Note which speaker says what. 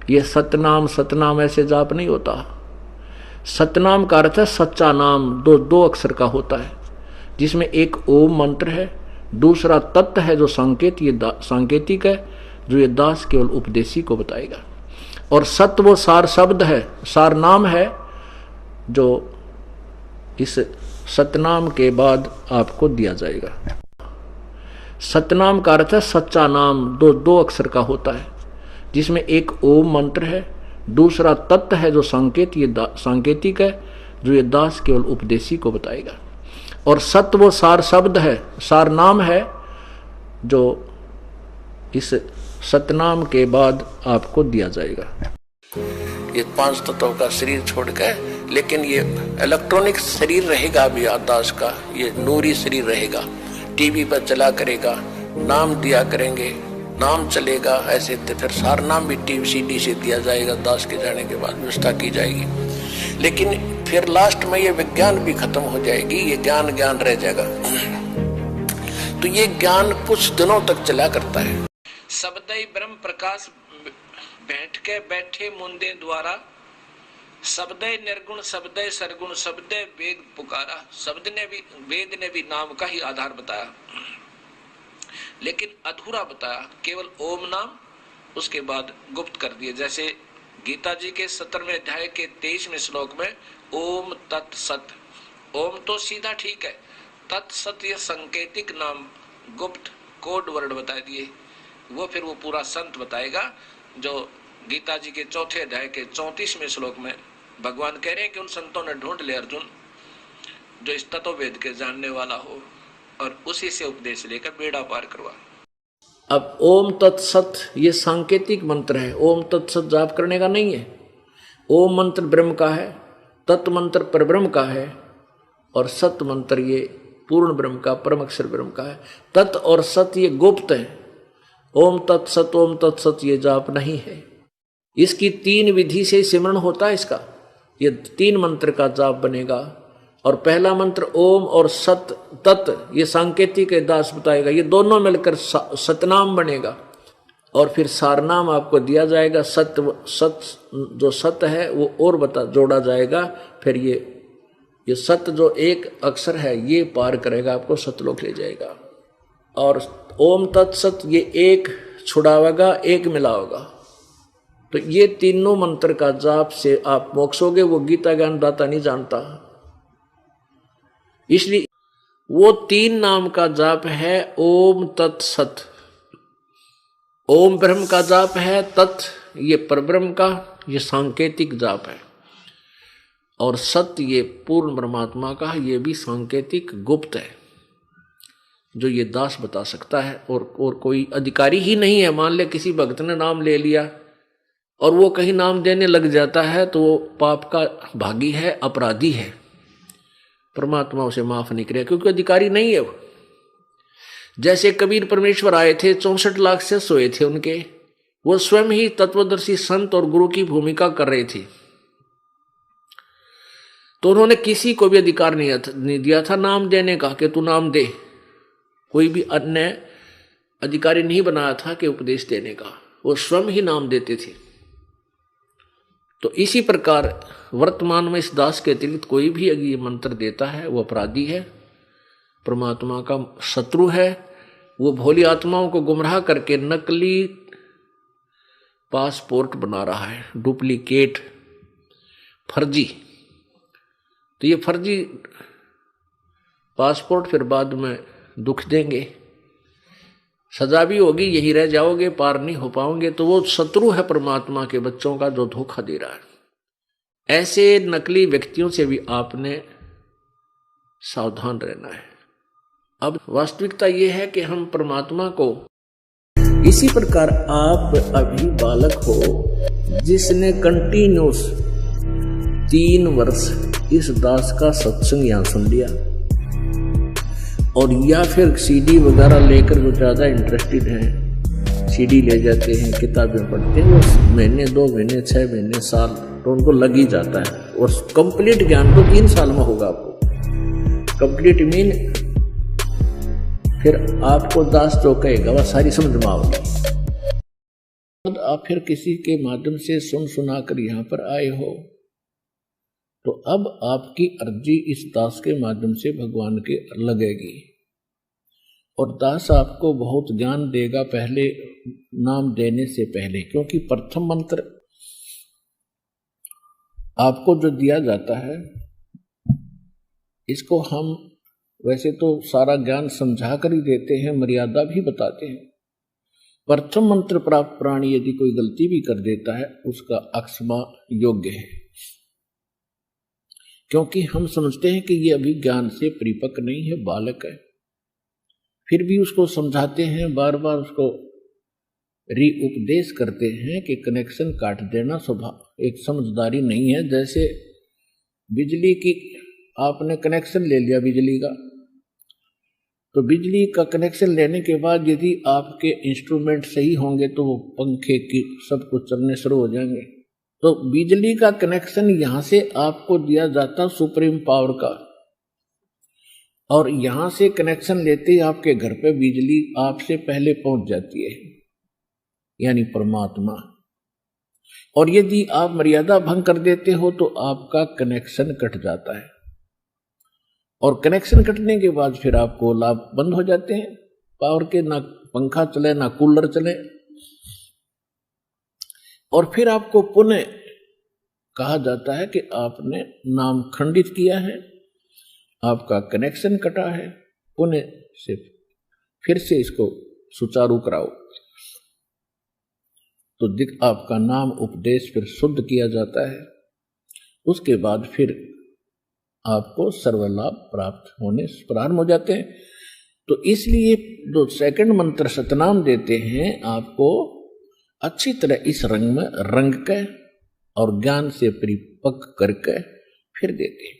Speaker 1: ये सतनाम सतनाम ऐसे जाप नहीं होता। सतनाम का अर्थ है सच्चा नाम, दो अक्षर का होता है, जिसमें एक ओम मंत्र है, दूसरा तत्व है जो संकेत, ये सांकेतिक है, जो ये दास केवल उपदेशी को बताएगा। और सत्य वो सार शब्द है, सार नाम है, जो इस सतनाम के बाद आपको दिया जाएगा। सतनाम का अर्थ है सच्चा नाम, दो अक्षर का होता है, जिसमें एक ओम मंत्र है, दूसरा तत्व है जो संकेत, ये सांकेतिक है, जो ये दास केवल उपदेशी को बताएगा। और सत्य वो सार शब्द है, सार नाम है, जो इस सतनाम के बाद आपको दिया जाएगा। ये 5 तत्वों का शरीर छोड़कर, लेकिन ये इलेक्ट्रॉनिक शरीर रहेगा अभी दास का, ये नूरी शरीर रहेगा, टीवी पर चला करेगा, नाम दिया करेंगे, नाम चलेगा ऐसे। तो फिर सार नाम भी टीवी सीडी से दिया जाएगा, दास के जाने के बाद व्यवस्था की जाएगी। लेकिन फिर लास्ट में ये विज्ञान भी खत्म हो जाएगी, ये ज्ञान ज्ञान रह जाएगा। तो ये ज्ञान कुछ दिनों तक चला करता है।
Speaker 2: शब्दई ब्रह्म प्रकाश बैठ के बैठे मुंदे द्वारा, शब्दय निर्गुण शब्दय सरगुण शब्दय वेद पुकारा। शब्द ने भी, वेद ने भी नाम का ही आधार बताया, लेकिन अधूरा बताया, केवल ओम नाम, उसके बाद गुप्त कर दिए। जैसे गीता जी के 17वें अध्याय के 23वें श्लोक में ओम तत्सत, ओम तो सीधा ठीक है, तत्सत ये संकेतिक नाम, गुप्त कोड वर्ड बता दिए। वो फिर वो पूरा संत बताएगा, जो गीता जी के 4थे अध्याय के 34वें श्लोक में भगवान कह रहे हैं कि उन संतों ने ढूंढ ले अर्जुन, जो इस तत्व वेद के जानने वाला हो, और उसी से उपदेश लेकर बेड़ा पार करवा।
Speaker 1: अब ओम तत्सत ये सांकेतिक मंत्र है, ओम तत्सत जाप करने का नहीं है। ओम मंत्र ब्रह्म का है, तत् मंत्र परब्रह्म का है, और सत मंत्र ये पूर्ण ब्रह्म का, परम अक्षर ब्रह्म का है। तत् और सत ये गुप्त है। ओम तत्सत ये जाप नहीं है। इसकी 3 विधि से सिमरण होता है इसका, ये 3 मंत्र का जाप बनेगा। और पहला मंत्र ओम और सत तत् ये सांकेतिक है, दास बताएगा, ये दोनों मिलकर सतनाम बनेगा। और फिर सारनाम आपको दिया जाएगा, सत जो सत है वो और जोड़ा जाएगा। फिर ये सत जो एक अक्षर है ये पार करेगा, आपको सतलोक ले जाएगा। और ओम तत्सत ये एक छुड़ावेगा, एक मिलावेगा। तो ये तीनों मंत्र का जाप से आप मोक्ष होगे। वो गीता ज्ञान दाता नहीं जानता, इसलिए वो 3 नाम का जाप है ओम तत्सत। ओम ब्रह्म का जाप है, तत् ये परब्रह्म का, ये सांकेतिक जाप है। और सत्य ये पूर्ण परमात्मा का, ये भी सांकेतिक गुप्त है, जो ये दास बता सकता है। और कोई अधिकारी ही नहीं है। मान ले किसी भक्त ने नाम ले लिया और वो कहीं नाम देने लग जाता है, तो वो पाप का भागी है, अपराधी है, परमात्मा उसे माफ नहीं करेगा, क्योंकि अधिकारी नहीं है वो। जैसे कबीर परमेश्वर आए थे, 64 लाख शिष्य हुए थे उनके, वो स्वयं ही तत्वदर्शी संत और गुरु की भूमिका कर रहे थे। तो उन्होंने किसी को भी अधिकार नहीं दिया था नाम देने का, कि तू नाम दे। कोई भी अन्य अधिकारी नहीं बनाया था कि उपदेश देने का, वो स्वयं ही नाम देते थे। तो इसी प्रकार वर्तमान में इस दास के अतिरिक्त कोई भी अगर ये मंत्र देता है वो अपराधी है, परमात्मा का शत्रु है। वो भोली आत्माओं को गुमराह करके नकली पासपोर्ट बना रहा है, डुप्लीकेट, फर्जी। तो ये फर्जी पासपोर्ट फिर बाद में दुख देंगे, सजा भी होगी, यही रह जाओगे, पार नहीं हो पाओगे। तो वो शत्रु है परमात्मा के बच्चों का, जो धोखा दे रहा है। ऐसे नकली व्यक्तियों से भी आपने सावधान रहना है। अब वास्तविकता ये है कि हम परमात्मा को, इसी प्रकार आप अभी बालक हो जिसने कंटिन्यूस 3 वर्ष इस दास का सत्संग यहाँ सुन लिया, और या फिर सीडी वगैरह लेकर जो ज़्यादा इंटरेस्टेड हैं, सीडी ले जाते हैं, किताबें पढ़ते हैं, वो महीने 2 महीने 6 महीने साल तो उनको लग ही जाता है। और कंप्लीट ज्ञान तो 3 साल में होगा आपको। कंप्लीट मीन फिर आपको दास जो कहेगा वह सारी समझ में आओगी। आप फिर किसी के माध्यम से सुन सुनाकर यहाँ पर आए हो, तो अब आपकी अर्जी इस दास के माध्यम से भगवान के लगेगी और दास आपको बहुत ज्ञान देगा पहले नाम देने से पहले, क्योंकि प्रथम मंत्र आपको जो दिया जाता है इसको हम वैसे तो सारा ज्ञान समझा कर ही देते हैं, मर्यादा भी बताते हैं। प्रथम मंत्र प्राप्त प्राणी यदि कोई गलती भी कर देता है उसका अक्षमा योग्य है, क्योंकि हम समझते हैं कि ये अभी ज्ञान से परिपक्व नहीं है, बालक है। फिर भी उसको समझाते हैं, बार बार उसको उपदेश करते हैं कि कनेक्शन काट देना स्वभाव एक समझदारी नहीं है। जैसे बिजली की आपने कनेक्शन ले लिया बिजली का, तो बिजली का कनेक्शन लेने के बाद यदि आपके इंस्ट्रूमेंट सही होंगे तो वो पंखे की सब कुछ चलने शुरू हो जाएंगे। तो बिजली का कनेक्शन यहां से आपको दिया जाता सुप्रीम पावर का, और यहां से कनेक्शन लेते ही आपके घर पे बिजली आपसे पहले पहुंच जाती है, यानी परमात्मा। और यदि आप मर्यादा भंग कर देते हो तो आपका कनेक्शन कट जाता है, और कनेक्शन कटने के बाद फिर आपको लाभ बंद हो जाते हैं पावर के, ना पंखा चले ना कूलर चले, और फिर आपको पुनः कहा जाता है कि आपने नाम खंडित किया है, आपका कनेक्शन कटा है, पुनः से फिर से इसको सुचारू कराओ। तो आपका नाम उपदेश फिर शुद्ध किया जाता है, उसके बाद फिर आपको सर्वलाभ प्राप्त होने प्रारंभ हो जाते हैं। तो इसलिए जो सेकंड मंत्र सतनाम देते हैं आपको अच्छी तरह इस रंग में रंग के और ज्ञान से परिपक्व करके फिर देते हैं।